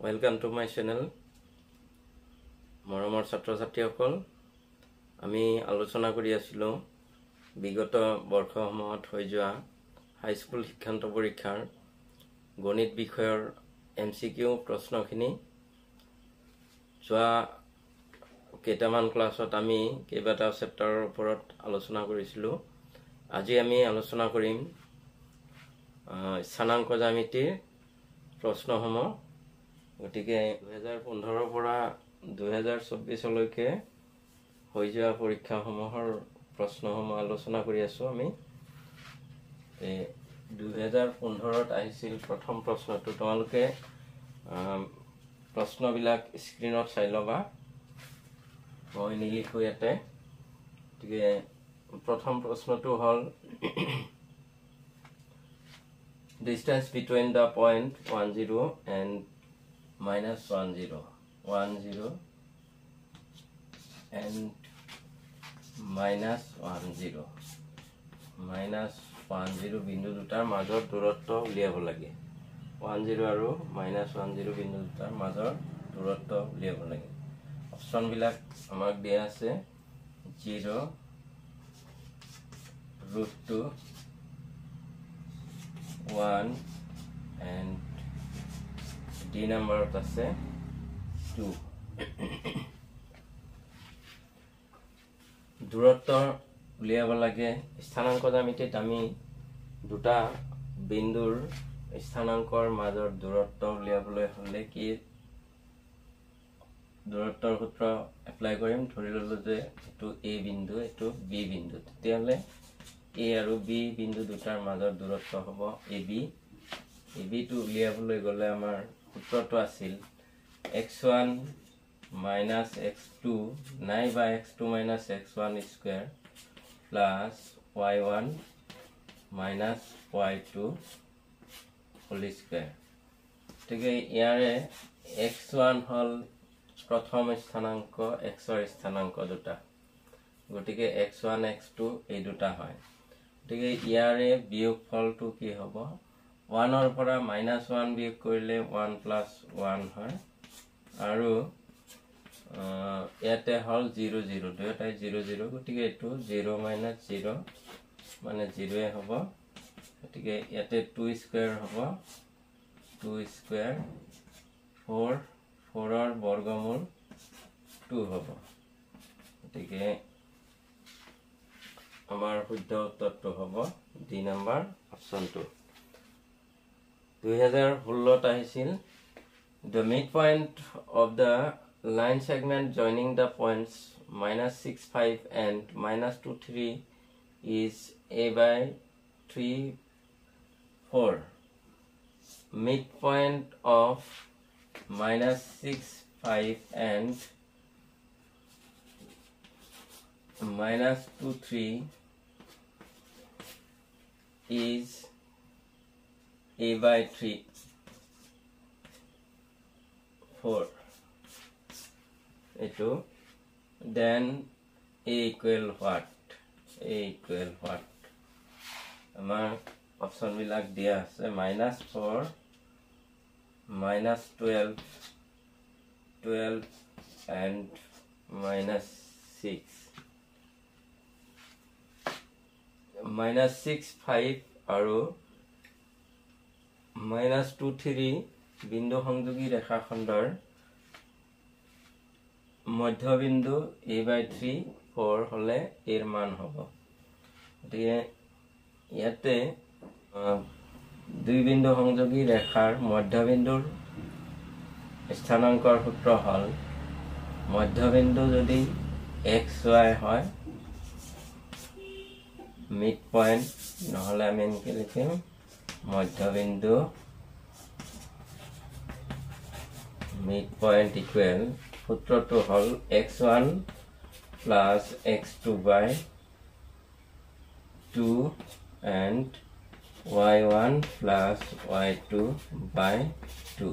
Welcome to my channel. মৰমৰ ছাত্ৰ-ছাত্ৰীসকল, আমি আলোচনা কৰি আছিলোঁ বিগত বৰ্ষসমূহত হৈ যোৱা হাইস্কুল শিক্ষান্ত পৰীক্ষাৰ গণিত বিষয়ৰ MCQ প্ৰশ্নখিনি। যোৱা কেইটামান ক্লাছত আমি কেইবাটাও চেপ্টাৰৰ ওপৰত আলোচনা কৰিছিলোঁ। আজি আমি আলোচনা কৰিম স্থানাংক জ্যামিতিৰ প্ৰশ্নসমূহ। গতিকে 2015 পৰা 2024 লৈকে হৈ যোৱা পৰীক্ষাসমূহৰ প্ৰশ্নসমূহ আলোচনা কৰি আছো আমি। 2015ত আহিছিল প্ৰথম প্ৰশ্নটো। তোমালোকে প্ৰশ্নবিলাক স্ক্ৰীনত চাই ল'বা, মই নিলিখো ইয়াতে। গতিকে প্ৰথম প্ৰশ্নটো হ'ল distance between the point 10 and minus 10 and minus 10 বিন্দু দুটাৰ মাজৰ দূৰত্ব উলিয়াব লাগে। 10 আৰু minus 10 বিন্দু দুটাৰ মাজৰ দূৰত্ব উলিয়াব লাগে। অপচন বিলাক আমাক দিয়া আছে 0, √2, 1 and D number আছে 2। দূৰত্ব উলিয়াব লাগে। স্থানাংক জ্যামিতিত আমি দুটা বিন্দুৰ স্থানাংকৰ মাজৰ দূৰত্ব উলিয়াবলৈ হলে কি দূৰত্বৰ সূত্ৰ এপ্লাই কৰিম। ধৰি ললো যে এটো A বিন্দু, এটো B বিন্দু, তেতিয়াহলে A আৰু B বিন্দু দুটাৰ মাজৰ দূৰত্ব হ'ব AB। AB টো উলিয়াবলৈ গলে আমাৰ সূত্ৰটো আছিল x1 minus x2 নাইবা x2 minus x1 square plus y1 minus y2 whole square. গতিকে ইয়াৰে x1 হল প্ৰথম স্থানাংক, x ৰ স্থানাংক দুটা, গতিকে x1 x2 এই দুটা হয়। গতিকে ইয়াৰে বিয়োগফলটো কি হ'ব? 1 ৰ পৰা -1 বিয়োগ কৰিলে 1 + 1 হয়, আৰু ইয়াতে হল 0 0, দুয়োটাই 0 0, গতিকে এটো 0 - 0 মানে 0 হ'ব। গতিকে ইয়াতে 2 স্কয়াৰ হ'ব, 2 স্কয়াৰ 4, 4 ৰ বৰ্গমূল 2 হ'ব। গতিকে আমাৰ শুদ্ধ উত্তৰটো হ'ব D নম্বৰ অপচনটো। 2016 আহিছিল the midpoint of the line segment joining the points -6, 5 and -2, 3 is A/3, 4. Midpoint of -6, 5 and -2, 3 is A/3, 4. Eto then A equal what? A equal what? Amar option bilak dia ase -4, -12, 12 and -6. -6, 5 আৰু -2, 3 বিন্দু সংযোগী ৰেখাখণ্ডৰ মধ্যবিন্দু A/3, 4 হলে এৰ মান হ'ব। গতিকে ইয়াতে দুই বিন্দু সংযোগী ৰেখাৰ মধ্যবিন্দুৰ স্থানাংকৰ সূত্ৰ হল মধ্যবিন্দু যদি xy হয় মিড পয়েন্ট, নহলে আমি এনেকৈ লিখিম মধ্যবিন্দু mid point equal, সূত্ৰটো hall x1 plus x2/2 and y1 plus y2/2।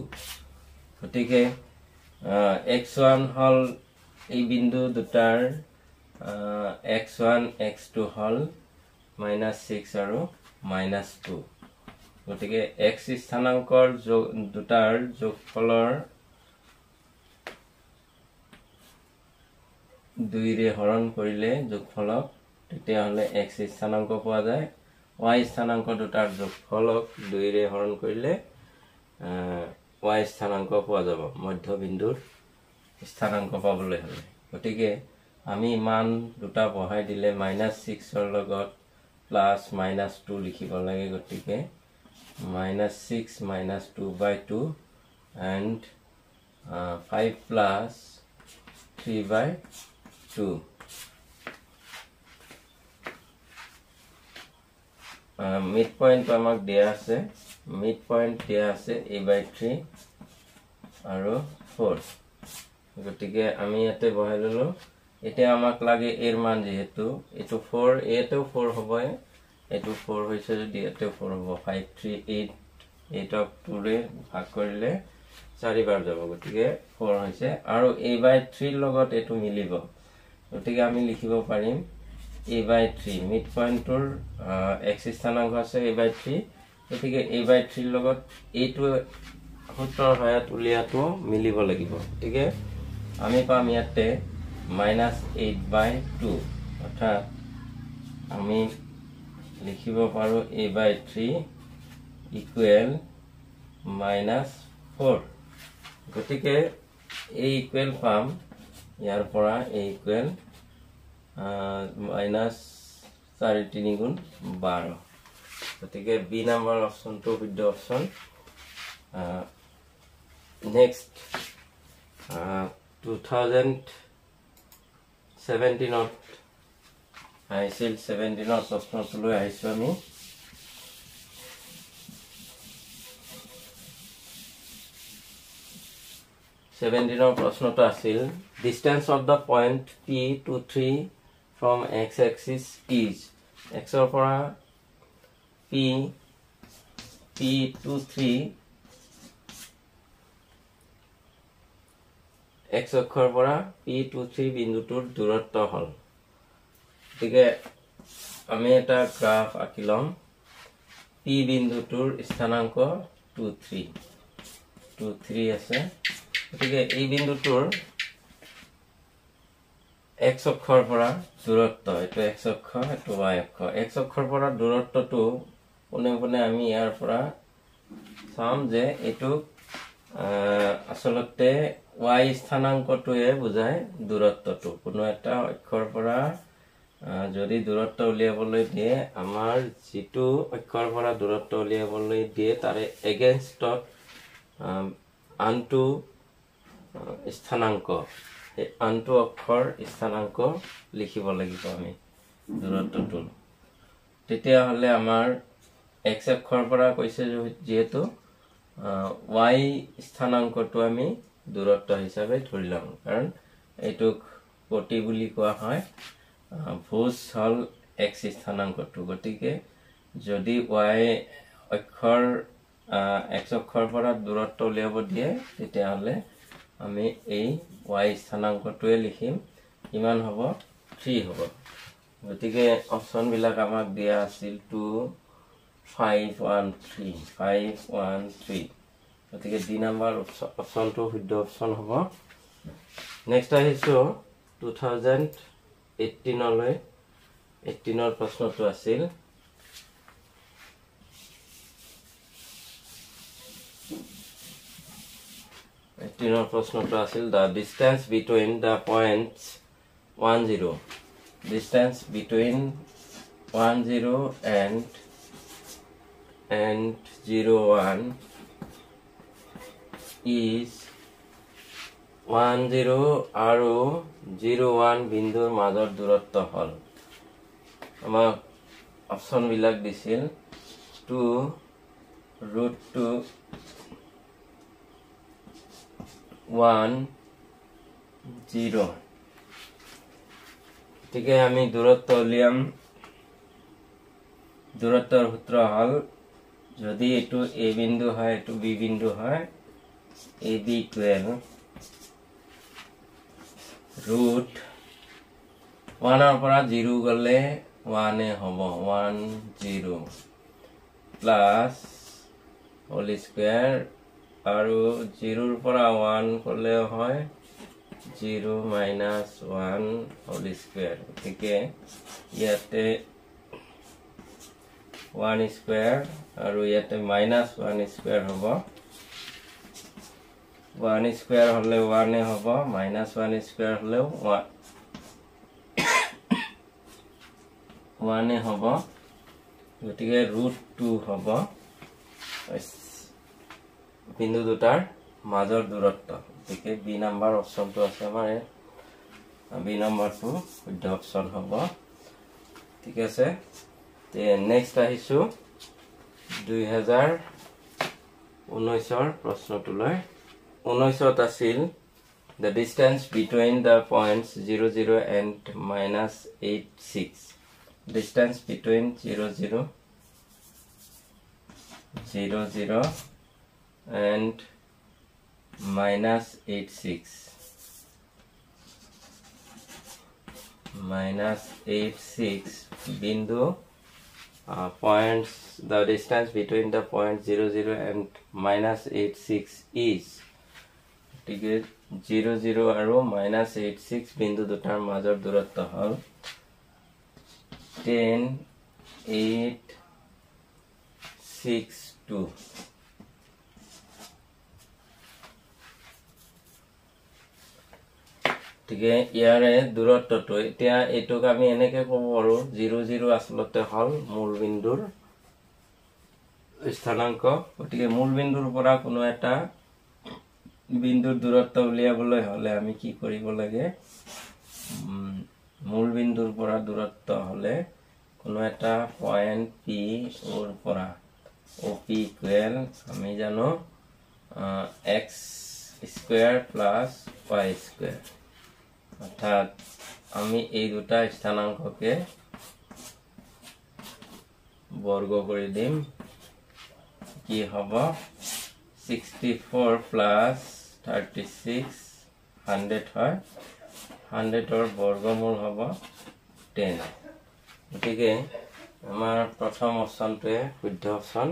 গতিকে x1 হল এই বিন্দু দুটাৰ x1 x2 হল -6 আৰু -2। গতিকে x স্থানাঙ্কৰ দুটাৰ যোগফলৰ 2 ৰে হৰণ কৰিলে যোগফলক তেতিয়া হলে x স্থানাঙ্ক পোৱা যায় y স্থানাঙ্ক দুটাৰ যোগফলক 2 ৰে হৰণ কৰিলে y স্থানাঙ্ক পোৱা যাব মধ্যবিন্দুৰ স্থানাঙ্ক পাবলৈ হলে গতিকে আমি মান দুটা বহাই দিলে -6 ৰ লগত +-2 লিখিব লাগে গতিকে -6 -2/2 and 5 + 3/2 মিড পয়েন্ট আমাক দিয়া আছে মিড পয়েন্ট দিয়া আছে a/3 আৰু 4 গতিকে আমি ইয়াতে বহাই ললো এতিয়া আমাক লাগে এর মান যেহেতু এটো 4 এটো 4 হবে এটো 4 হইছে যদি এটো 4 হবে 5 3 8 8 অফ 2 রে ভাগ কৰিলে 4 বাৰ যাব গতিকে 4 হইছে আৰু a/3 লগত এটো মিলিব গতিকে আমি লিখিব পাৰিম a/3 মিড পয়েন্টৰ x স্থানাঙ্ক আছে a/3 গতিকে a/3 লগত এটো সূত্ৰৰ সহায়ত উলিয়াটো মিলিব লাগিব ঠিক আছে আমি পাম ইয়াতে -8/2 অৰ্থাৎ আমি লিখিব পাৰো a/3 ইকুৱেল -4 গতিকে a ইকুৱেল পাম ইয়াৰ পৰা a ইকুৱেল -4 গুণ 12 গতিকে বি নম্বৰ অপচনটো শুদ্ধ অপচন নেক্সট 2017 আইছিল 17 প্ৰশ্নটো লৈ আহিছো আমি 17 প্ৰশ্নটো আছিল distance of the point P to 3 from x axis is x ৰ পৰা P to 3 x অক্ষৰ পৰা P to 3 বিন্দুটোৰ দূৰত্ব হল গতিকে আমি এটা গ্ৰাফ আঁকিলম P বিন্দুটোৰ স্থানাঙ্ক 2 3 আছে গতিকে এই বিন্দুটোৰ x অক্ষৰ পৰা দূৰত্ব এটো x অক্ষ এটো y অক্ষ x অক্ষৰ পৰা দূৰত্বটো কোনে আমি ইয়াৰ পৰা চাম যে এটো আসলতে y স্থানাঙ্কটোৱে বুজায় দূৰত্বটো কোনো এটা অক্ষৰ পৰা যদি দূৰত্ব উলিয়াবলৈ দিয়ে আমাৰ যেটো অক্ষৰ পৰা দূৰত্ব উলিয়াবলৈ দিয়ে তাৰে এগেইনষ্টত আনটো স্থানাঙ্ক এই আনটো অক্ষৰ স্থানাঙ্ক লিখিব লাগিব আমি দূৰত্বটো তেতিয়া হলে আমাৰ x অক্ষৰ পৰা কৈছে যেহেতু y স্থানাঙ্কটো আমি দূৰত্ব হিচাপে ধৰিলাম কাৰণ এটুক কোটি বুলি কোৱা হয় ভুজ হল x স্থানাঙ্কটো গতিকে যদি y অক্ষৰ x অক্ষৰ পৰা দূৰত্ব উলিয়াব দিয়ে তেতিয়া হলে আমি এই y স্থানাঙ্কটোৱে লিখিম কিমান হ'ব 3 হ'ব গতিকে অপচন বিলাক আমাক দিয়া আছিল 2 5 1 3 গতিকে ডি নম্বৰ অপচনটো শুদ্ধ অপচন হ'ব নেক্সট আহিছো 2018 লৈ 18 প্ৰশ্নটো আছিল the distance between the points 10 distance between 10 and 01 is 10 আৰু 01 বিন্দুৰ মাজৰ দূৰত্ব হল আমাৰ অপচন বিলাক দিছিল 2 √2 1 0 ঠিক আছে আমি দূৰত্ব উলিয়াম দূৰত্বৰ সূত্র হল যদি এটো a বিন্দু হয় এটো b বিন্দু হয় ab ইকুৱেল ৰুট 1 ৰ পৰা 0 গলে 1 এ হ'ব 1 0 প্লাস হোল স্কয়াৰ আৰু 0 ৰ পৰা 1 গলে হয় 0 minus 1 whole square. Okay, yate 1 square aru yate minus 1 square hobo. 1 square hole 1 hobo, minus 1 square hole 1 hobo. গতিকে √2 hobo বিন্দু দুটাৰ মাজৰ দূৰত্ব। গতিকে বি নাম্বাৰ অপচনটো আছে আমাৰ বি নাম্বাৰটো শুদ্ধ অপচন হ'ব। ঠিক আছে, তে নেক্সট আহিছো 2019 প্ৰশ্নটোলৈ। 19ত আছিল the distance between the points 0 0 and -86. Distance between 0 0 0 0 and -86 bindu points. The distance between the points 0 0 and -86 is 0 0 aru -86 bindu dutar major durotto hol 10 8 6 2. ঠিক আছে, ইয়াৰে দূৰত্বটো এতিয়া এটোক আমি এনেকে ক'ব পাৰো 0 0 আসলতে হল মূল বিন্দুৰ স্থানাঙ্ক। গতিকে মূল বিন্দুৰ পৰা কোনো এটা বিন্দুৰ দূৰত্ব উলিয়াবলৈ হলে আমি কি কৰিব লাগে, মূল বিন্দুৰ পৰা দূৰত্ব হলে কোনো এটা পয়েন্ট পি ওৰ পৰা OP ইকুৱেল আমি জানো x square plus y square. অর্থাৎ আমি এই দুটা স্থানাঙ্ককে বর্গ করে দিম, কি হবে 64 প্লাস 36 100 হয়, 100 বর্গমূল হবে 10। গতিকে আমার প্রথম অপশনটোৱে শুদ্ধ অপশন,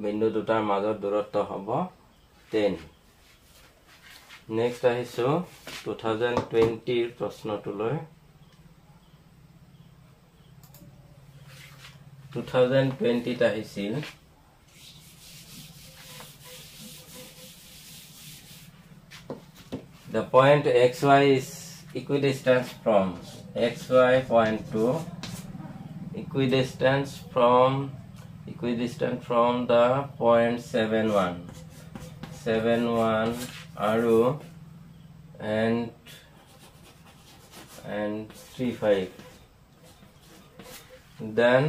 বিন্দু দুটাৰ মাজৰ দূৰত্ব হ'ব 10। নেক্সট আহিছো 2020 প্ৰশ্নটোলৈ। 2020 আহিছিল the point xy is equidistant from xy point to equidistant from the point 71 aru and 35. Then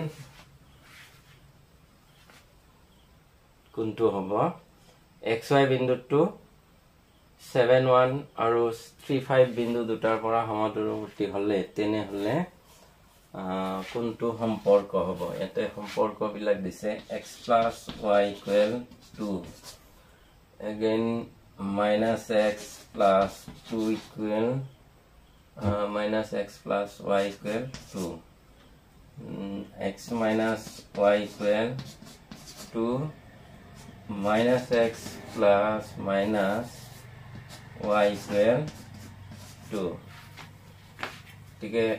kuntu hobo xy bindu to 71 aru 35 bindu dutar pora samaduroboti hole tene hole kuntu সম্পৰ্ক হ'ব। এতে সম্পৰ্ক বিলাক দিছে x plus y equal 2, again minus x plus 2 equal minus x plus y equal 2, x minus y equal 2, minus x plus minus y equal 2। ঠিক আছে,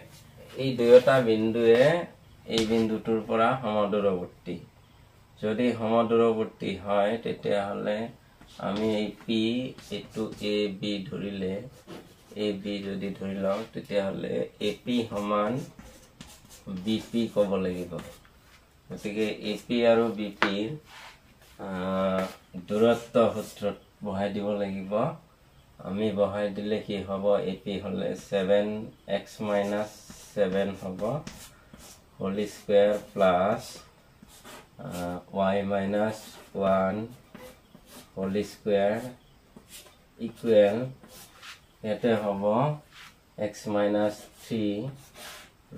এই দুয়োটা বিন্দুৱে এই বিন্দুটোৰ পৰা সমদূৰৱৰ্তী। যদি সমদূৰৱৰ্তী হয় তেতিয়া হলে আমি এই p এটো ab ধৰিলে ab যদি ধৰি লওঁ তেতিয়া হলে ap সমান bp ক'ব লাগিব। গতিকে ap আৰু bp দূৰত্ব সূত্ৰত বহাই দিব লাগিব। আমি বহাই দিলে কি হ'ব, ap হলে 7x minus 7 হ'ব whole square plus y minus 1 whole square equal ইয়াতে হ'ব x minus 3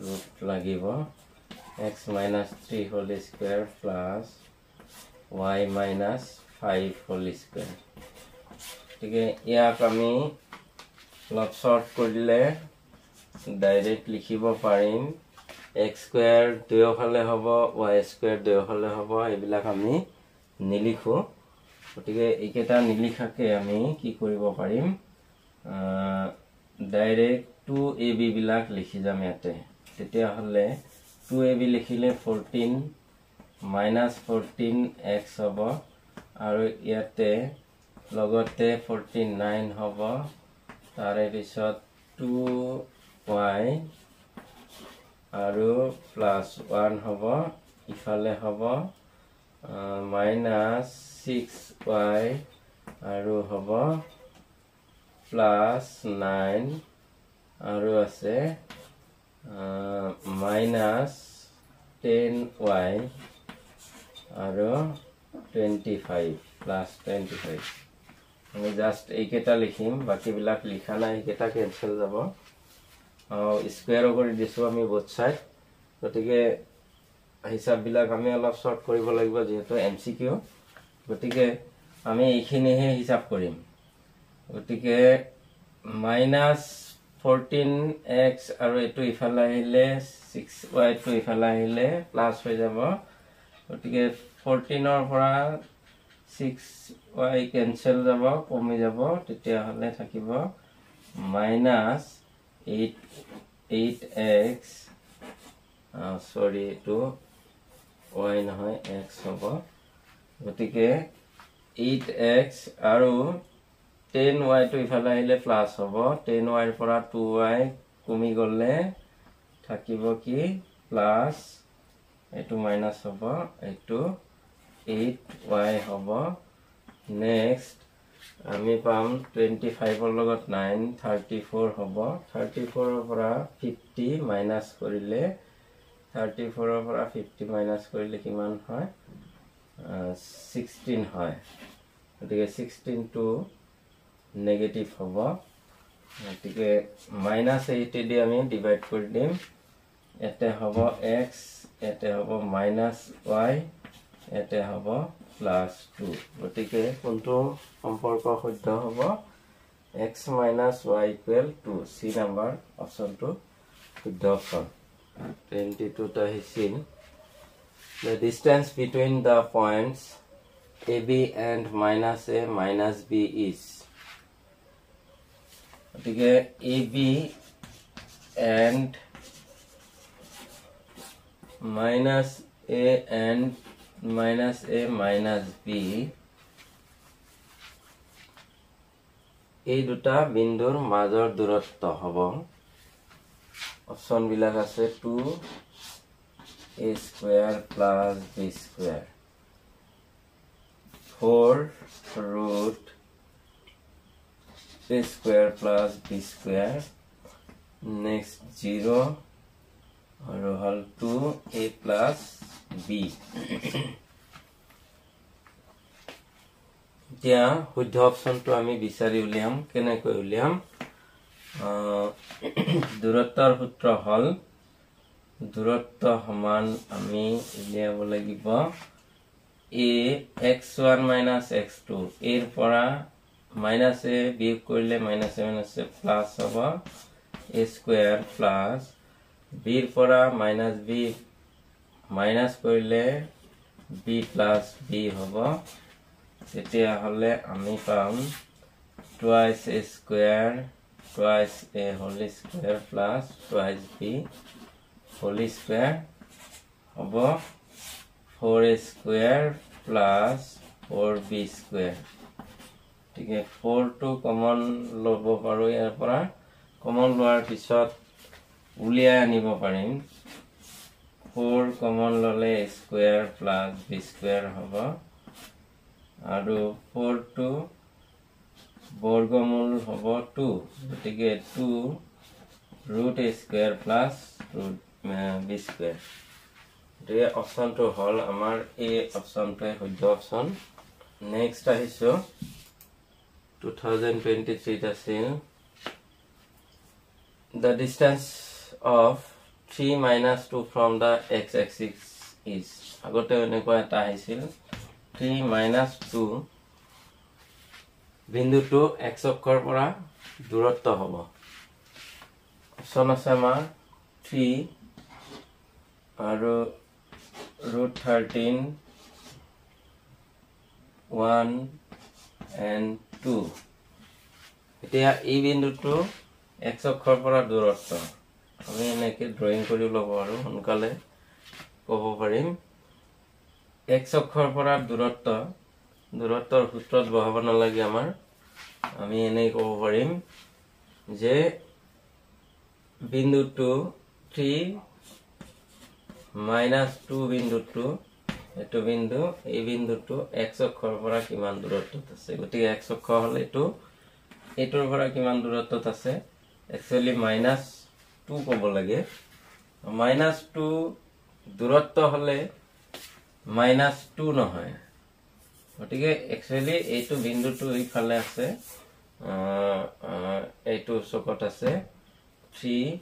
ৰুট লাগিব x minus 3 whole square plus y minus 5 whole square. ঠিক আছে, ইয়াক আমি লগ শৰ্ট কৰিলে ডাইৰেক্ট লিখিব পাৰিম x স্কয়াৰ দুয়োফালে হ'ব y স্কয়াৰ দুয়োফালে হ'ব, এইবিলাক আমি নিলিখো। গতিকে এইকেইটা নিলিখাকে আমি কি কৰিব পাৰিম ডাইৰেক্ট 2ab বিলাক লিখি যাম ইয়াতে তেতিয়া হলে 2ab লিখিলে 14 -14x হ'ব আৰু ইয়াতে লগতে 49 হ'ব তাৰে পিছত 2y আৰু +1 হ'ব ইফালে হ'ব -6y আৰু হ'ব +9 আৰু আছে -10y আৰু 25 +25 আমি জাস্ট এইকেইটা লিখিম বাকিবিলাক লিখা নাই এইকেইটা কেনসেল যাব স্কয়াৰ কৰি দিছো আমি বোথ সাইড গতিকে হিসাববিলাক আমি অলপ শৰ্ট কৰিব লাগিব যেহেতু এমসিকিউ গতিকে আমি এইখিনিহে হিসাব কৰিম গতিকে -14x আৰু এটো ইফালে আহিলে 6y টো ইফালে আহিলে প্লাস হৈ যাব গতিকে 14 ৰ পৰা 6y কেনসেল যাব কমি যাব তেতিয়া হলে থাকিব -8x sorry to y নহয় x হ'ব গতিকে 8x আৰু 10y টো ইফালে আহিলে প্লাস হ'ব 10y ৰ পৰা 2y কমি গলে থাকিব কি প্লাস এটো মাইনাস হ'ব এটো 8y হ'ব নেক্সট আমি পাম 25 ৰ লগত 9 34 হ'ব 34 ৰ পৰা 50 মাইনাস কৰিলে 34 ৰ পৰা 50 মাইনাস কৰিলে কিমান হয় 16 হয় গতিকে 16 টো নেগেটিভ হ'ব গতিকে -8 দি আমি ডিভাইড কৰি দিম এতে হ'ব x এতে হ'ব -y এতে হ'ব +2 গতিকে কোনটো সম্পৰ্ক শুদ্ধ হ'ব x - y = 2 c নাম্বাৰ অপচনটো শুদ্ধ অপচন 22 টা হিছিল the distance between the points AB and -a - b is গতিকে AB and -a and -a - b এই দুটা বিন্দুৰ মাজৰ দূৰত্ব হ'ব অপচন বিলাক আছে 2a² + b², 4 root a² + b², next 0 আৰু হল 2a + b এতিয়া শুদ্ধ অপচনটো আমি বিচাৰি উলিয়াম কেনেকৈ উলিয়াম দূৰত্বৰ সূত্ৰ হল দূৰত্ব সমান আমি উলিয়াব লাগিব a x1 - x2 এৰ পৰা -a বিয়োগ কৰিলে -a প্লাস হ'ব a² প্লাস b এৰ পৰা -b মাইনাস কৰিলে b + b হ'ব তেতিয়া হলে আমি পাম twice a square twice a whole square plus twice b whole square হ'ব 4a² plus 4b²। ঠিক আছে 4 টো কমন লব পাৰো ইয়াৰ পৰা কমন লোৱাৰ পিছত উলিয়াই আনিব পাৰিম 4 কমন ললে স্কয়াৰ প্লাস b² হ'ব আৰু 4 টো বৰ্গমূল হ'ব 2 গতিকে 2 root a square plus root b²। এই অপচনটো হল আমাৰ এই অপচনটো শুদ্ধ অপচন নেক্সট আহিছো 2023 আছিল the distance of 3 - 2 from the x-axis is আগতে এনেকুৱা এটা আহিছিল 3 - 2 বিন্দুটো x অক্ষৰ পৰা দূৰত্ব হ'ব অপচন আছে আমাৰ 3 আৰু √13 1 and 2 এতিয়া এই বিন্দুটো x অক্ষৰ পৰা দূৰত্ব আমি এনেকৈ ড্ৰয়িং কৰি ল'ব আৰু সোনকালে ক'ব পাৰিম x অক্ষৰ পৰা দূৰত্বৰ সূত্ৰত বহাব নালাগে আমাৰ আমি এনেই ক'ব পাৰিম যে বিন্দুটো 3 - 2 বিন্দুটো এটো বিন্দু এই বিন্দুটো x অক্ষৰ পৰা কিমান দূৰত্বত আছে গতিকে x অক্ষ হলে এটোৰ পৰা কিমান দূৰত্বত আছে একচুয়ালি -2 ক'ব লাগে -2 দূৰত্ব হলে -2 নহয় গতিকে একচুয়ালি এইটো বিন্দুটো ইফালে আছে এইটো চকত আছে 3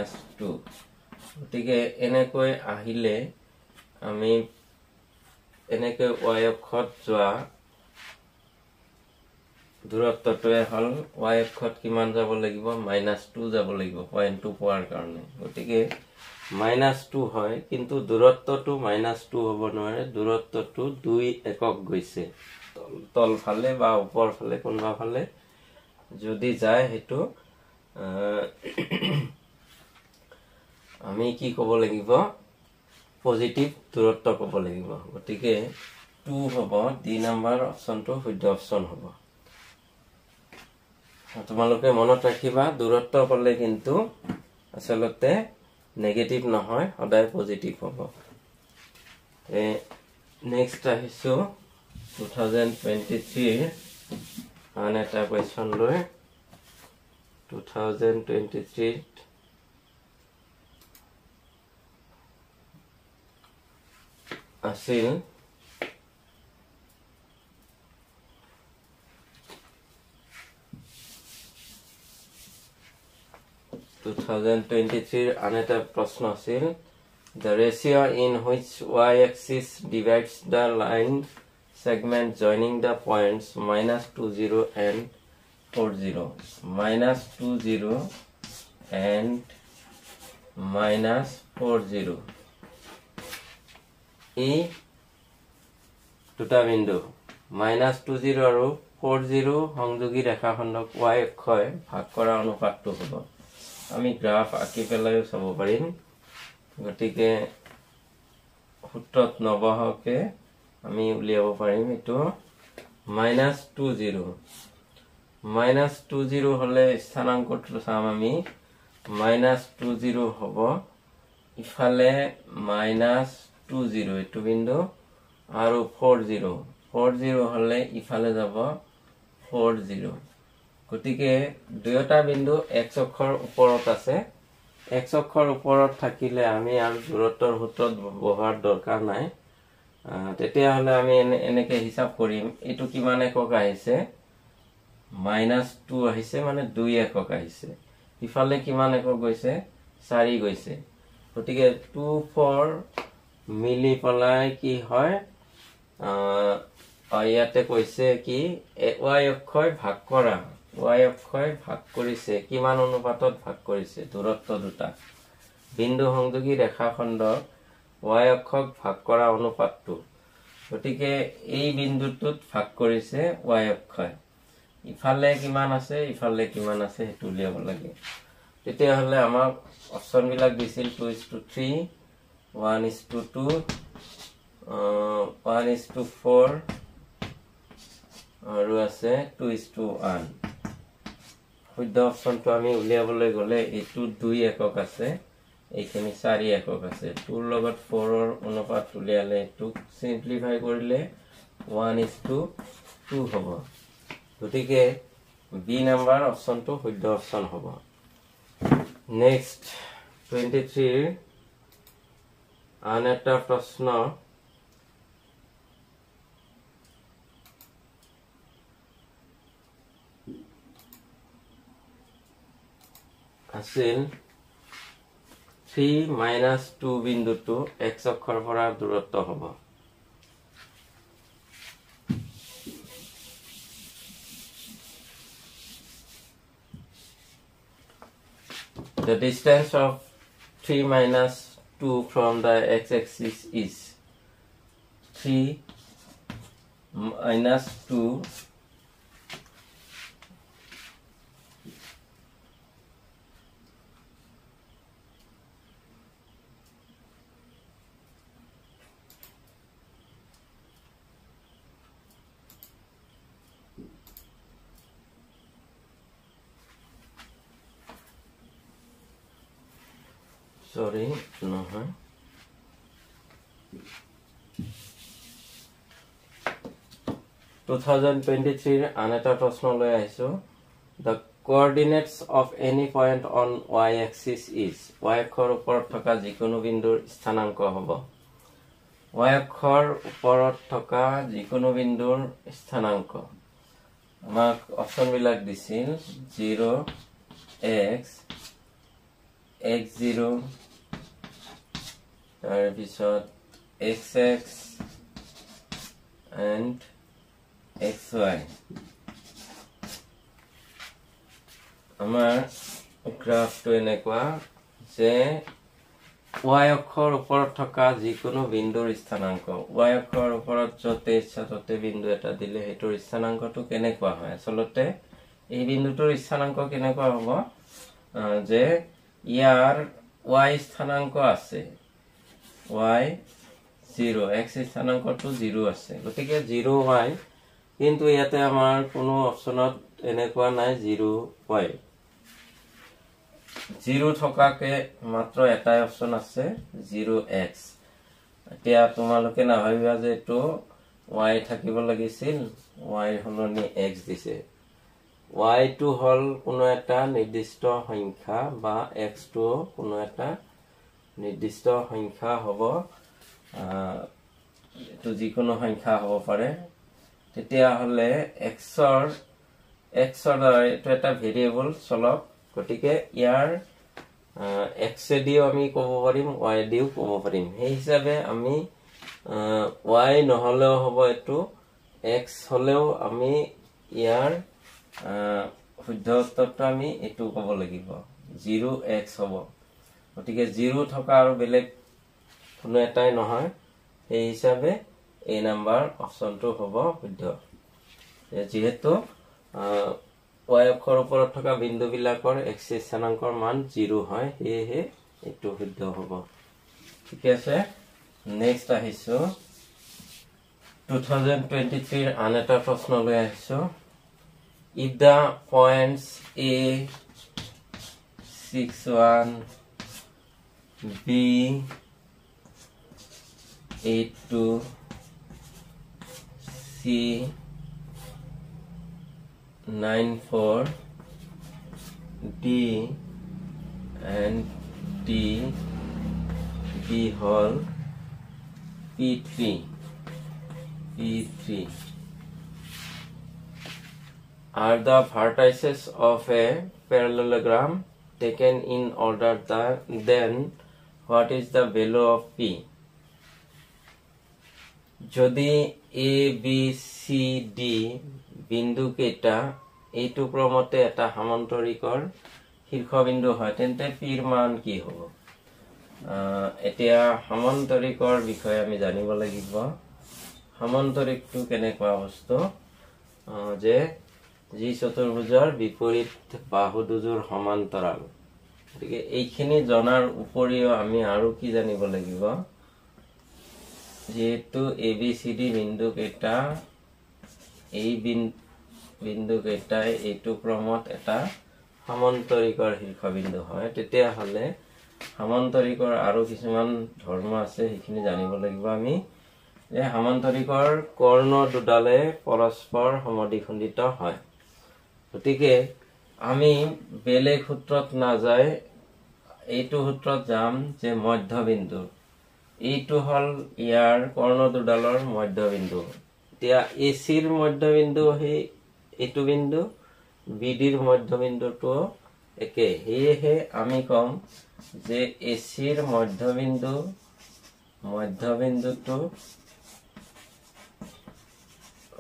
- 2 গতিকে এনেকৈ আহিলে আমি এনেকৈ y অক্ষত যোৱা দূৰত্বটোৱে হল y অক্ষত কিমান যাব লাগিব -2 যাব লাগিব পয়েন্টটো পোৱাৰ কাৰণে গতিকে -2 হয় কিন্তু দূৰত্বটো -2 হ'ব নোৱাৰে দূৰত্বটো 2 একক গৈছে তল ফালে বা ওপৰ ফালে কোনবা ফালে যদি যায় হেতু আমি কি ক'ব লাগিব পজিটিভ দূৰত্ব ক'ব লাগিব গতিকে 2 হ'ব ডি নম্বৰ অপচনটো শুদ্ধ অপচন হ'ব তোমালোকে মনত ৰাখিবা দূৰত্ব ক'লে কিন্তু আসলতে নেগেটিভ নহয় সদায় পজিটিভ হ'ব নেক্সট আহিছো 2023 আন এটা কোৱেশ্চন লৈ 2023 আছিল 2023 another प्रश्न আছিল the ratio in which y-axis divides the line segment joining the points -20 and 40 -20 and -40 এই দুটা বিন্দু -20 আৰু 40 সংযোগী ৰেখাখণ্ডক y অক্ষয় ভাগ কৰা অনুপাতটো হ'ব আমি গ্ৰাফ আঁকি পেলাইও চাব পাৰিম গতিকে সূত্ৰত নবহাকে আমি উলিয়াব পাৰিম এটো -20 হলে স্থানাংকটো চাম আমি -20 হ'ব ইফালে -20 এটো বিন্দু আৰু 40 হলে ইফালে যাব 40 গতিকে দুয়োটা বিন্দু x অক্ষৰ ওপৰত আছে x অক্ষৰ ওপৰত থাকিলে আমি আৰু দূৰত্বৰ সূত্ৰত ব্যৱহাৰ দৰকাৰ নাই তেতিয়া হলে আমি এনেকে হিসাব কৰিম এটো কিমান একক আহিছে -2 আহিছে মানে 2 একক আহিছে ইফালে কিমান একক গৈছে 4 গৈছে গতিকে 2 4 মিলি পলাই কি হয় ইয়াতে কৈছে কি y অক্ষয় ভাগ কৰা y অক্ষয় ভাগ কৰিছে কিমান অনুপাতত ভাগ কৰিছে দূৰত্ব দুটা বিন্দু সংযোগী ৰেখাখণ্ড y অক্ষক ভাগ কৰা অনুপাতটো গতিকে এই বিন্দুটোত ভাগ কৰিছে y অক্ষয় ইফালে কিমান আছে হেতু উলিয়াব লাগে তেতিয়া হলে আমাক অপচন বিলাক দিছিল 2:3 1:2 1:4 আৰু আছে 2:1 শুদ্ধ অপচনটো আমি উলিয়াবলৈ গলে এটো 2 একক আছে এইখিনি 4 একক আছে 2 লগত 4 ৰ অনুপাত উলিয়ালে এটো সিম্পলিফাই কৰিলে 1:2 হ'ব গতিকে বি নম্বৰ অপচনটো শুদ্ধ অপচন হ'ব নেক্সট 23 আন এটা প্ৰশ্ন আছিল 3 - 2 বিন্দুটো x অক্ষৰ পৰা দূৰত্ব হ'ব the distance of 3 - 2 from the x-axis is 3 -2 sorry নহয় 2023 আন এটা প্ৰশ্ন লৈ আহিছো the coordinates of any point on y axis is y অক্ষৰ ওপৰত থকা যিকোনো বিন্দুৰ স্থানাংক হ'ব y অক্ষৰ ওপৰত থকা যিকোনো বিন্দুৰ স্থানাংক আমাক অপচন বিলাক দিছিল 0 x x0 তাৰ পিছত xx and xy আমাৰ গ্ৰাফটো এনেকুৱা যে y অক্ষৰ ওপৰত থকা যিকোনো বিন্দুৰ স্থানাংক y অক্ষৰ ওপৰত যতে ইচ্ছা ততে বিন্দু এটা দিলে হেতৰ স্থানাংকটো কেনেকুৱা হয় আসলতে এই বিন্দুটোৰ স্থানাংক কেনেকুৱা হ'ব যে ইয়াৰ y স্থানাংক আছে y 0 x স্থানাংকটো 0 আছে গতিকে 0y কিন্তু ইয়াতে আমাৰ কোনো অপচনত এনেকুৱা নাই 0y 0 থকাকে মাত্ৰ এটাই অপচন আছে 0x এতিয়া তোমালোকে না ভাবিবা যে এটো y থাকিব লাগিছিল y হলনি x দিছে y টো হল কোনো এটা নিৰ্দিষ্ট সংখ্যা বা x টো কোনো এটা নিৰ্দিষ্ট সংখ্যা হ'ব এটো যিকোনো সংখ্যা হ'ব পাৰে তেতিয়া হলে x ৰ এটো এটা ভেৰিয়েবল চলক গতিকে ইয়াৰ x দিও আমি ক'ব পাৰিম y দিও ক'ব পাৰিম এই হিচাপে আমি y নহলেও হ'ব এটো x হলেও আমি ইয়াৰ শুদ্ধ উত্তৰটো আমি এটো ক'ব লাগিব 0x হ'ব গতিকে 0 থকা আৰু বেলেগ কোনো এটাই নহয় এই হিচাপে এই নাম্বাৰ অপচনটো হ'ব শুদ্ধ যেহেতু y অক্ষৰ ওপৰত থকা বিন্দু বিলাকৰ x স্থানাংকৰ মান 0 হয় এহে এটো শুদ্ধ হ'ব ঠিক আছে নেক্সট আহিছো 2023 আন এটা প্ৰশ্ন লৈ আহিছো if the points a 61 b 82 c 94 d and d be whole p3 are the vertices of a parallelogram taken in order then what is the value of p যদি a b c d বিন্দু কেটা এইটো ক্ৰমতে এটা সমান্তৰিকৰ শীৰ্ষবিন্দু হয় তেন্তে পিৰ মান কি হ'ব এতিয়া সমান্তৰিকৰ বিষয়ে আমি জানিব লাগিব সমান্তৰিকটো কেনেকুৱা বস্তু যে যি চতুৰ্ভুজৰ বিপৰীত বাহু দুজোৰ সমান্তৰাল গতিকে এইখিনি জনাৰ উপৰিও আমি আৰু কি জানিব লাগিব যেহেতু ABCD বিন্দু কেটা এই বিন্দু কেটাই এইটো ক্ৰমত এটা সমান্তৰিকৰ শীৰ্ষবিন্দু হয় তেতিয়া হলে সমান্তৰিকৰ আৰু কিছুমান ধৰ্ম আছে সেইখিনি জানিব লাগিব আমি যে সমান্তৰিকৰ কৰ্ণ দুডালে পৰস্পৰ সমদ্বিখণ্ডিত হয় গতিকে আমি বেলেগ সূত্ৰত না যায় এইটো সূত্ৰত যাম যে মধ্যবিন্দু এইটো হল ইয়াৰ কৰ্ণ দুডালৰ মধ্যবিন্দু এতিয়া AC ৰ মধ্যবিন্দু হে এইটো বিন্দু BD ৰ মধ্যবিন্দুটো একে হেহে আমি কম যে AC ৰ মধ্যবিন্দুটো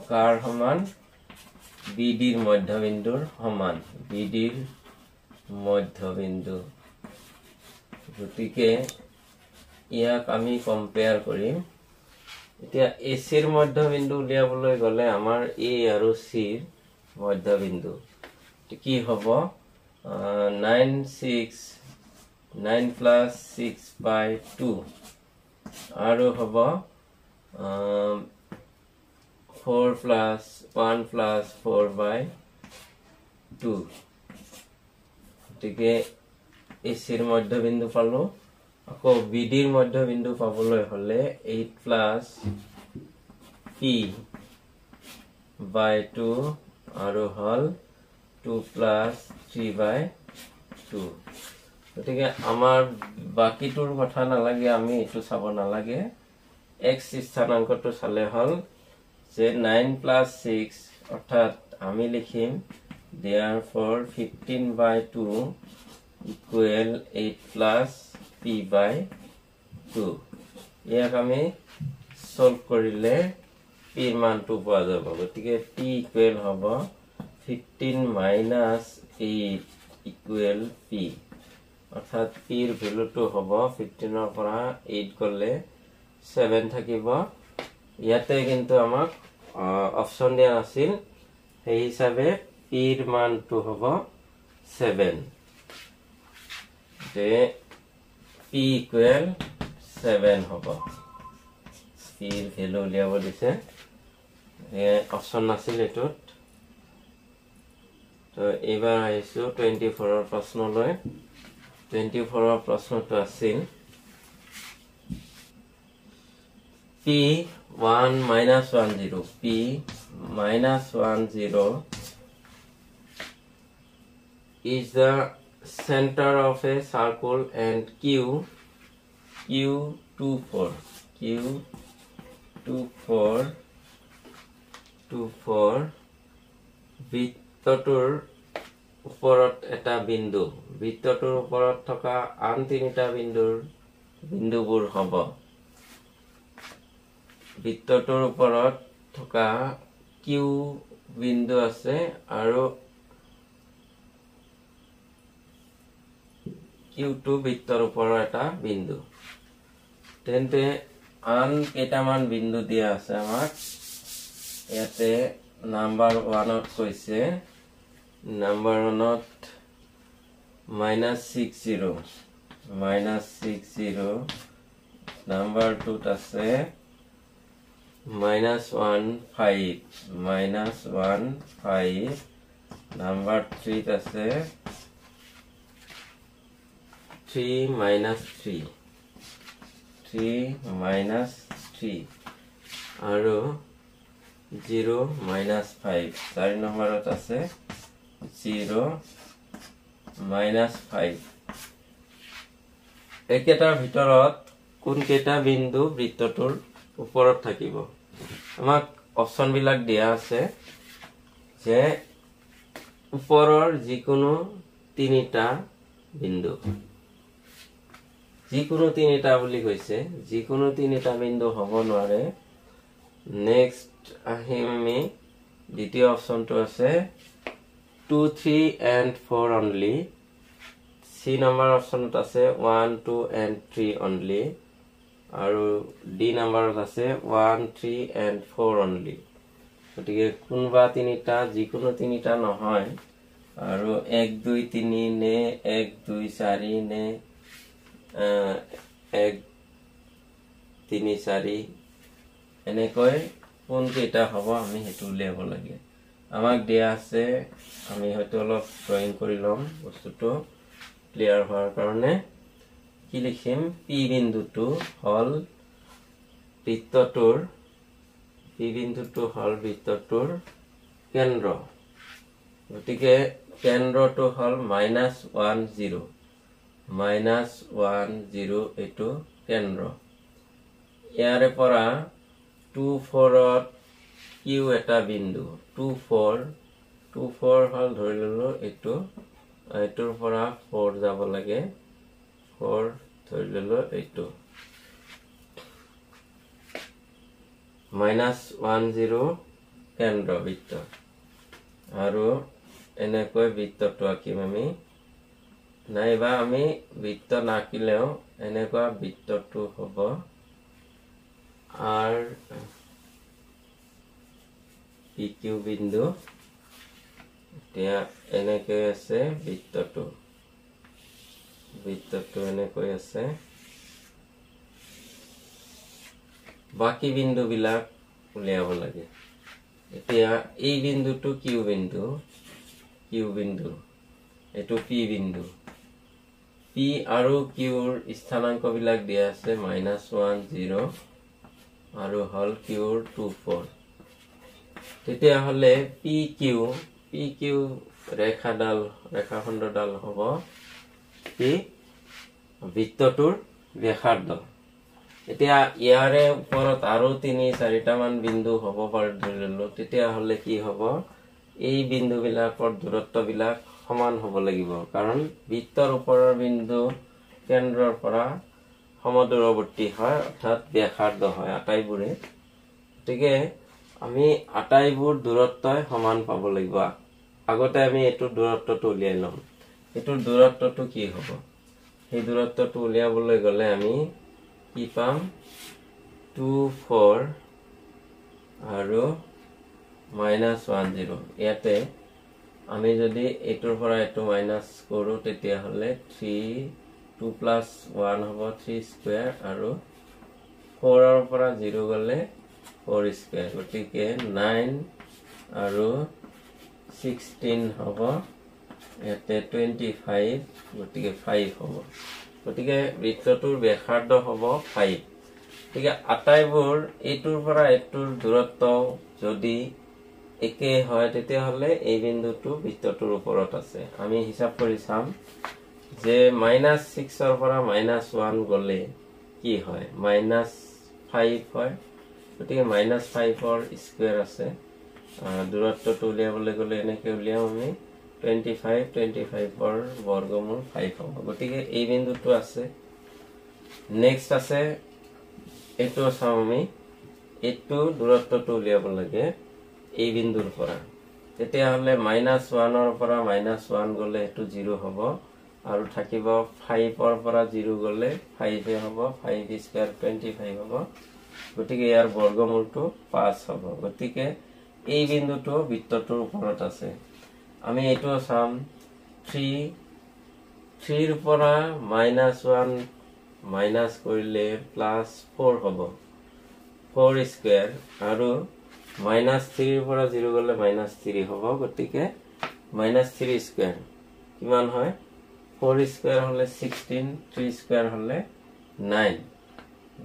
কাৰ সমান BD ৰ মধ্যবিন্দুৰ সমান BD ৰ মধ্যবিন্দু গতিকে ইয়াক আমি কম্পেয়াৰ কৰিম এতিয়া এচিৰ মধ্যবিন্দু উলিয়াবলৈ গ'লে আমাৰ এ আৰু চিৰ মধ্যবিন্দু কি হ'ব 9 plus 6 by 2 আৰু হ'ব 4 plus 1 plus 4 by 2 গতিকে এচিৰ মধ্যবিন্দু পালো আকৌ বিডিৰ মধ্যবিন্দু পাবলৈ হলে 8 plus p by 2 আৰু হল 2 plus 3 by 2 গতিকে আমাৰ বাকিটোৰ কথা নালাগে আমি এটো চাব নালাগে x স্থানাংকটো চালে হল যে 9 plus 6 অৰ্থাৎ আমি লিখিম therefore 15 by 2 equal 8 plus p by 2 ইয়াক আমি সলভ কৰিলে p ৰ মানটো পোৱা যাব গতিকে p equal হ'ব 15 minus 8 equal p অর্থাৎ p এর ভ্যালুটো হ'ব 15 ৰ পৰা 8 গলে 7 থাকিব ইয়াতে কিন্তু আমাক অপচন দিয়া আছিল সেই হিচাপে p এর মানটো হ'ব 7 যে p equal 7 হ'ব p এর ভ্যালু লিয়াব দিছে অপচন আছিল এটোত তো এবাৰ আহিছো 24 ৰ প্ৰশ্নলৈ 24 ৰ প্ৰশ্নটো আছিল p 1 minus 1 0 p minus 1 0 is the center of a circle and q 24 বৃত্তটোৰ ওপৰত এটা বিন্দু বৃত্তটোৰ ওপৰত থকা আন তিনিটা বিন্দুবোৰ হ'ব বৃত্তটোৰ ওপৰত থকা q বিন্দু আছে আৰু q2 বৃত্তৰ ওপৰৰ এটা বিন্দু তেন্তে আন কেইটামান বিন্দু দিয়া আছে আমাক ইয়াতে নাম্বাৰ 1 ত কৈছে নাম্বাৰ 1 ত -60 নাম্বাৰ 2 ত আছে -15 নাম্বাৰ 3 ত আছে 3 আৰু 0 -5 4 নম্বৰত আছে 0 -5 একেটাৰ ভিতৰত কোন কেটা বিন্দু বৃত্তটোৰ ওপৰত থাকিব আমাক অপচন বিলাক দিয়া আছে যে ওপৰৰ যিকোনো তিনিটা বিন্দু যিকোনো তিনিটা বুলি কৈছে যিকোনো তিনিটা বিন্দু হ'ব নোৱাৰে নেক্সট আহিমি দ্বিতীয় অপচনটো আছে 2 3 and 4 only c নম্বৰ অপচনত আছে 1 2 and 3 only আৰু d নম্বৰত আছে 1 3 and 4 only গতিকে কোনবা তিনিটা যিকোনো তিনিটা নহয় আৰু 1 2 3 নে 1 2 4 নে 1 3 4 এনেকৈ কোন কেইটা হ'ব আমি হেতু উলিয়াব লাগে আমাক দিয়া আছে আমি হয়তো অলপ ড্ৰয়িং কৰি লম বস্তুটো ক্লিয়াৰ হোৱাৰ কাৰণে কি লিখিম p বিন্দুটো হল বৃত্তটোৰ কেন্দ্ৰ গতিকে কেন্দ্ৰটো হল -1 0 এটো কেন্দ্ৰ ইয়াৰে পৰা 2 4 ত q এটা বিন্দু 2 4 হল ধৰি ললো এটোৰ পৰা 4 যাব লাগে 4 ধৰি ললো এটো -1 0 কেন্দ্ৰ বৃত্ত আৰু এনেকৈ বৃত্তটো আঁকিম আমি নাইবা আমি বৃত্ত নাকিলেও এনেকুৱা বৃত্তটো হ'ব R PQ বিন্দু এতিয়া এনেকৈ আছে বৃত্তটো এনেকৈ আছে বাকি বিন্দু বিলাক উলিয়াব লাগে এতিয়া এই বিন্দুটো Q বিন্দু এটো P বিন্দু P আৰু Q ৰ স্থানাঙ্ক বিলাক দিয়া আছে -1 0 আৰু হল Q ৰ 2 4 তেতিয়া হলে PQ ৰেখাখণ্ডডাল হ'ব কি বৃত্তটোৰ ব্যাসাৰ্ধ এতিয়া ইয়াৰে ওপৰত আৰু 3-4টা মান বিন্দু হ'ব পাৰে ধৰিলো তেতিয়া হলে কি হ'ব এই বিন্দু বিলাকৰ দূৰত্ব বিলাক সমান হ'ব লাগিব কাৰণ বৃত্তৰ ওপৰৰ বিন্দু কেন্দ্ৰৰ পৰা সমদূৰৱৰ্তী হয় অৰ্থাৎ ব্যাসাৰ্ধ হয় আটাইবোৰে গতিকে আমি আটাইবোৰ দূৰত্বই সমান পাব লাগিব আগতে আমি এটো দূৰত্বটো উলিয়াই লম এটোৰ দূৰত্বটো কি হ'ব এই দূৰত্বটো উলিয়াবলৈ গলে আমি কি পাম 2 4 আৰু -1 0 ইয়াতে আমি যদি এটোৰ পৰা এটো মাইনাস কৰো তেতিয়া হলে 2 + 1 হ'ব 3 স্কয়াৰ আৰু 4 ৰ পৰা 0 গলে 4 স্কয়াৰ গতিকে 9 আৰু 16 হ'ব ইয়াতে 25 গতিকে 5 হ'ব গতিকে বৃত্তটোৰ ব্যাসাৰ্ধ হ'ব 5 গতিকে আটাইবোৰ এটোৰ পৰা এটোৰ দূৰত্ব যদি একে হয় তেতিয়া হলে এই বিন্দুটো বৃত্তটোৰ ওপৰত আছে আমি হিসাব কৰি চাম যে -6 ৰ পৰা -1 গলে কি হয় -5 হয় গতিকে -5 ৰ স্কয়াৰ আছে দূৰত্বটো উলিয়াবলৈ গলে এনেকৈ উলিয়াম আমি 25 ৰ বৰ্গমূল 5 হ'ব গতিকে এই বিন্দুটো আছে নেক্সট আছে এটো চাম আমি এটো দূৰত্বটো উলিয়াব লাগে এই বিন্দুৰ পৰা তেতিয়া হলে -1 ৰ পৰা -1 গলে এটো 0 হ'ব আৰু থাকিব 5 ৰ পৰা 0 গলে 5 এ হ'ব 5 স্কয়াৰ 25 হ'ব গতিকে ইয়াৰ বৰ্গমূলটো 5 হ'ব গতিকে এই বিন্দুটো বৃত্তটোৰ ওপৰত আছে আমি এটো চাম 3 ৰ পৰা -1 মাইনাস কৰিলে +4 হ'ব 4 স্কয়াৰ আৰু -3 ৰ পৰা 0 গলে -3 হ'ব গতিকে -3 স্কয়াৰ কিমান হয় 4 স্কয়াৰ হলে 16 3 স্কয়াৰ হলে 9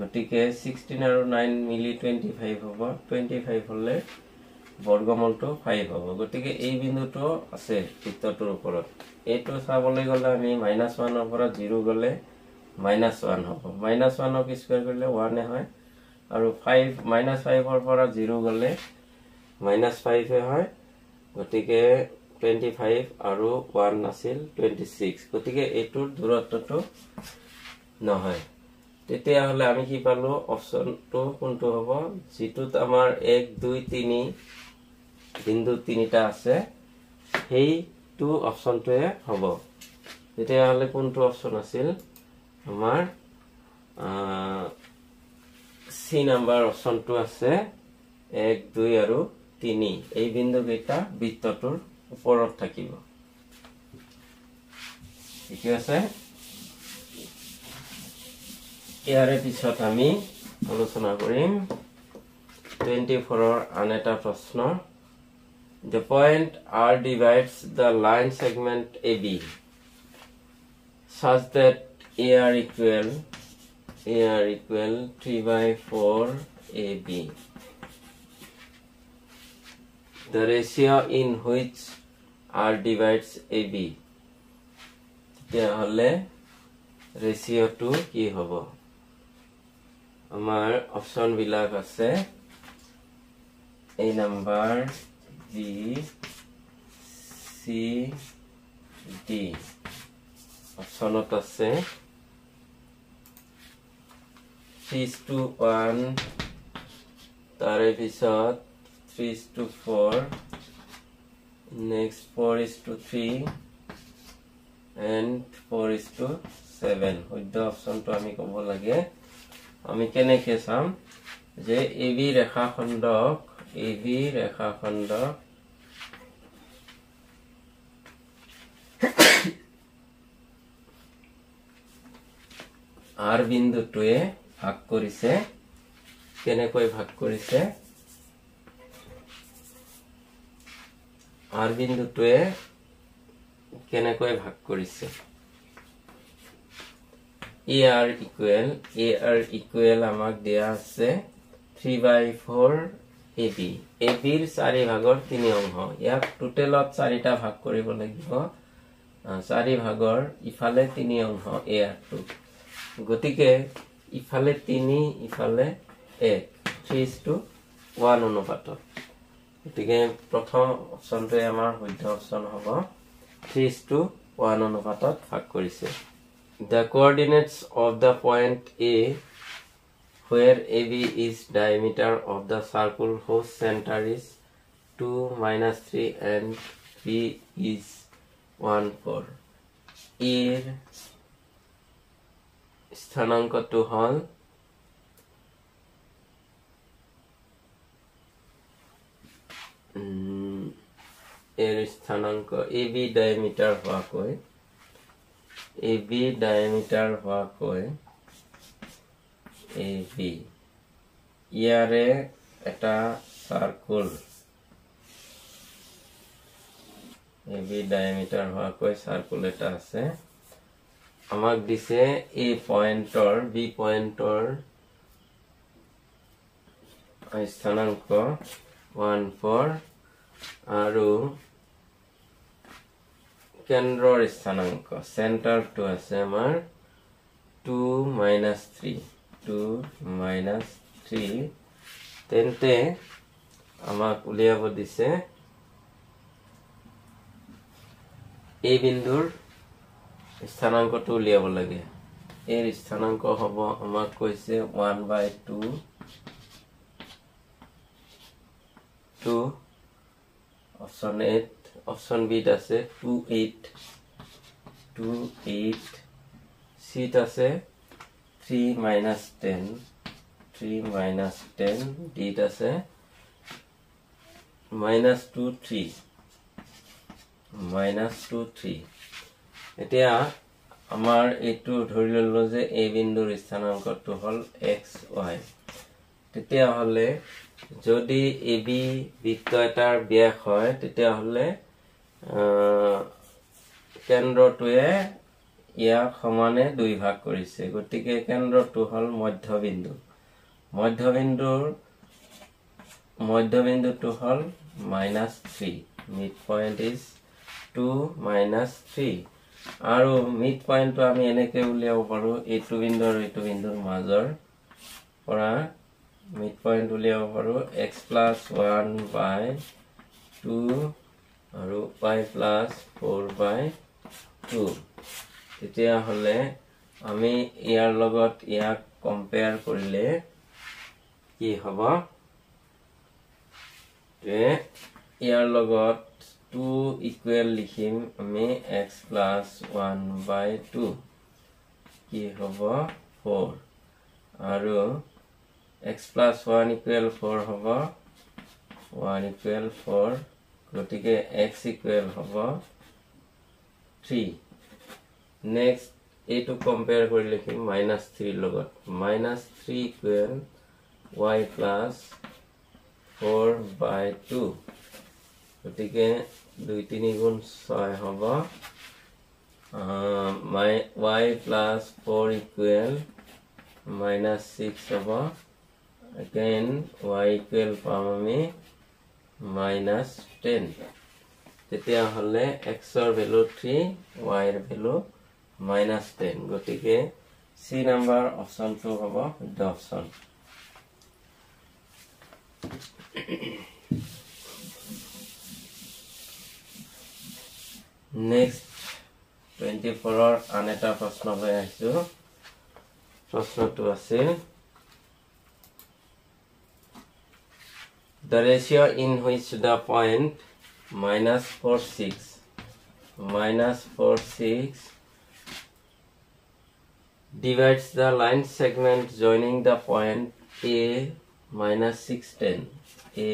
গতিকে 16 আৰু 9 মিলি 25 হ'ব 25 হলে বৰ্গমূলটো 5 হ'ব গতিকে এই বিন্দুটো আছে বৃত্তটোৰ ওপৰত এটো চাবলৈ গলে আমি -1 ৰ পৰা 0 গলে -1 হ'ব -1 ক স্কয়াৰ কৰিলে 1 এ হয় আৰু 5 ৰ পৰা 0 গলে -5 এ হয় গতিকে 25 আৰু 1 আছিল 26 গতিকে এটোৰ দূৰত্বটো নহয় তেতিয়া হলে আমি কি পালো অপচনটো কোনটো হ'ব যেটোত আমাৰ 1 2 3 বিন্দু 3টা আছে হেইটো অপচনটোৱে হ'ব তেতিয়া হলে কোনটো অপচন আছিল আমাৰ সি নাম্বাৰ অপচনটো আছে 1 2 আৰু 3 এই বিন্দু কেইটা বৃত্তটোৰ ওপৰত থাকিব ঠিক আছে ইয়াৰে পিছত আমি আলোচনা কৰিম 24 ৰ আন এটা প্ৰশ্ন The point R divides the line segment AB such that AR equal 3/4 AB. The ratio in which R divides AB. তেতিয়াহলে ৰেশিওটো কি হ'ব আমাৰ অপচন বিলাক আছে A number B C D অপচনত আছে 3:1 তাৰে পিছত 3:4 next 4:3 and 4:7 শুদ্ধ অপচনটো আমি ক'ব লাগে আমি কেনেকৈ চাম যে AB ৰেখাখণ্ডক R বিন্দুটোৱে ভাগ কৰিছে কেনেকৈ ভাগ কৰিছে R বিন্দুটোৱে কেনেকৈ ভাগ কৰিছে AR equal আমাক দিয়া আছে 3/4 AB ৰ 4 ভাগৰ 3 অংশ ইয়াক টোটেলত 4টা ভাগ কৰিব লাগিব 4 ভাগৰ ইফালে 3 অংশ AR টো গতিকে ইফালে 3 ইফালে 1 3:1 অনুপাতত গতিকে প্ৰথম অপচনটো আমাৰ শুদ্ধ অপচন হ'ব 3:1 অনুপাতত ভাগ কৰিছে The coordinates of the point A where AB is diameter of the circle whose center is 2, -3 and B is 1, 4 এর স্থানাঙ্কটো হল এর স্থানাঙ্ক AB diameter হোৱাকৈ AB diameter হোৱাকৈ AB ইয়াৰে এটা সাৰ্কুল AB diameter হোৱাকৈ সাৰ্কুল এটা আছে আমাক দিছে A পয়েন্টৰ B পয়েন্টৰ স্থানাঙ্ক 1, 4 আৰু কেন্দ্ৰৰ স্থানাঙ্ক সেন্টাৰটো আছে আমাৰ 2, -3 তেন্তে আমাক উলিয়াব দিছে এই বিন্দুৰ স্থানাঙ্কটো উলিয়াব লাগে এর স্থানাঙ্ক হ'ব আমাক কৈছে 1/2 অপশন 8 অপশন বি আছে 2, 8 সিট আছে 3, -10 ডিট আছে -2, 3 এতিয়া আমাৰ এটো ধৰি ললো যে এই বিন্দুৰ স্থানাঙ্কটো হল xy তেতিয়া হলে যদি AB বৃত্ত এটাৰ ব্যাস হয় তেতিয়া হলে কেন্দ্ৰটোৱে ইয়াক সমানে দুই ভাগ কৰিছে গতিকে কেন্দ্ৰটো হল মধ্যবিন্দুটো হল -3 মিড পয়েন্ট ইজ 2, -3 আৰু মিড পয়েন্টটো আমি এনেকে উলিয়াব পাৰো এইটো বিন্দু আৰু এইটো বিন্দুৰ মাজৰ পৰা মিড পয়েন্ট উলিয়াব পাৰো x + 1/2 আৰু y + 4/2 তেতিয়া হলে আমি ইয়াৰ লগত ইয়াক কম্পেয়াৰ কৰিলে কি হ'ব যে ইয়াৰ লগত 2 ইকুৱেল লিখিম আমি x + 1/2 কি হ'ব 4 আৰু x + 1 ইকুৱেল 4 হ'ব 1 ইকুৱেল 4 গতিকে x ইকুৱেল হ'ব 3 নেক্সট এইটো কম্পেয়াৰ কৰি লিখিম -3 লগত -3 ইকুৱেল y + 4/2 গতিকে 2, 3 গুণ 6 হ'ব y + 4 ইকুৱেল -6 হ'ব again y ইকুৱেল পাম আমি -10 তেতিয়া হলে x ৰ ভ্যালু 3 y ৰ ভ্যালু -10 গতিকে C নাম্বাৰ অপচনটো হ'ব শুদ্ধ অপচন নেক্সট 24 আন এটা প্ৰশ্ন লৈ আহিছো প্ৰশ্নটো আছে The ratio in which the point -46 divides the line segment joining the point A minus 6 10 a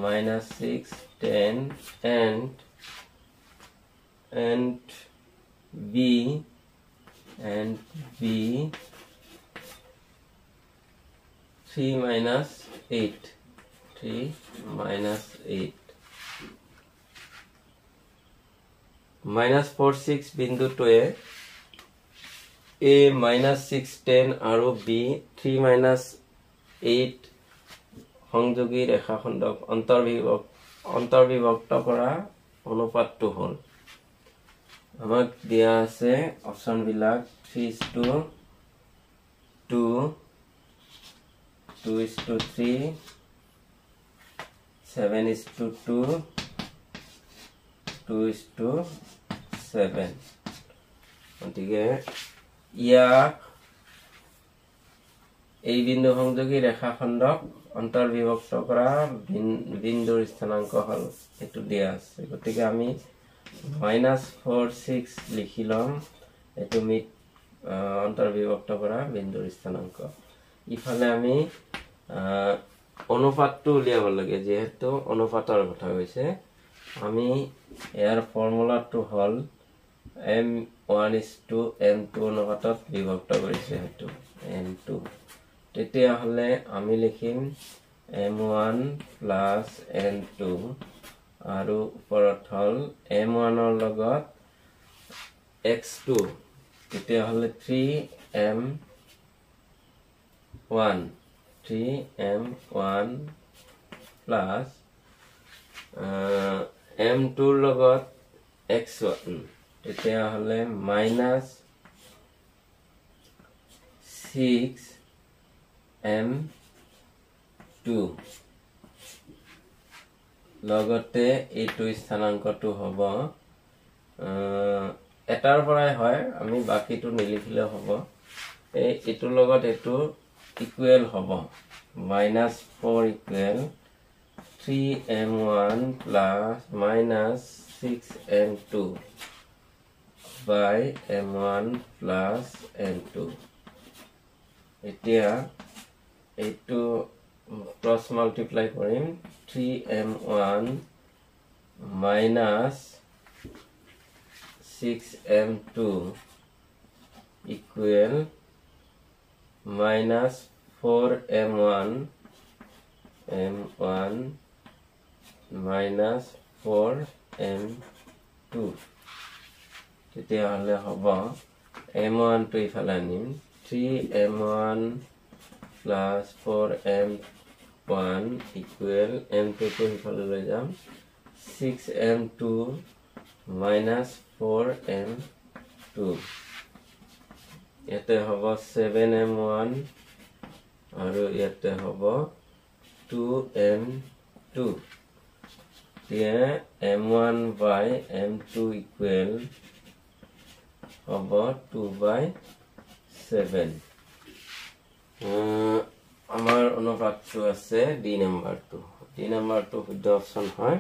minus 6 10 and b 3 minus 8 minus 4 6 बिंदु तो a minus 6 10 আৰু b 3 minus 8 সংযোগী ৰেখাখণ্ডক অন্তৰ্বিভক্ত কৰা অনুপাতটো হ'ল আমাক দিয়া আছে অপচন বিলাক 3:2 2:3 7:2 2:7 গতিকে ইয়াক এই বিন্দু সংযোগী ৰেখাখণ্ডক অন্তৰ্বিভক্ত কৰা বিন্দুৰ স্থানাংক হল এটো দিয়া আছে গতিকে আমি -4 6 লিখি লম এটো মিট অন্তৰ্বিভক্ত কৰা বিন্দুৰ স্থানাংক ইফালে আমি অনুপাতটো উলিয়াব লাগে যেহেতু অনুপাতৰ কথা হৈছে আমি ইয়াৰ ফৰ্মুলাটো হল m1:m2 অনুপাতত বিভক্ত কৰিছে হেতু m2 তেতিয়া হলে আমি লিখিম m1 plus m2 আৰু ওপৰত হল m1 ৰ লগত x2 তেতিয়া হলে 3m1 plus m2 ৰ লগত x1 তেতিয়া হলে minus 6m2 লগতে এইটো স্থানাংকটো হ'ব এটাৰ পৰাই হয় আমি বাকিটো নিলিখিলে হ'ব এইটো লগত এইটো ইকুৱেল হ'ব -4 equal 3m1 plus minus 6m2 by m1 plus m2 এতিয়া এইটো ক্রস মাল্টিপ্লাই কৰিম 3m1 minus 6m2 equal minus 4m1 minus 4m2 তেতিয়া হলে হ'ব m1 টো ইফালে আনিম 3m1 plus 4m1 equal m2 টো ইফালে লৈ যাম 6m2 minus 4m2 ইয়াতে হ'ব 7m1 আৰু ইয়াতে হ'ব 2m2 এতিয়া m1 by m2 equal হ'ব 2/7 আমাৰ অনুপাতটো আছে d নাম্বাৰটো শুদ্ধ অপচন হয়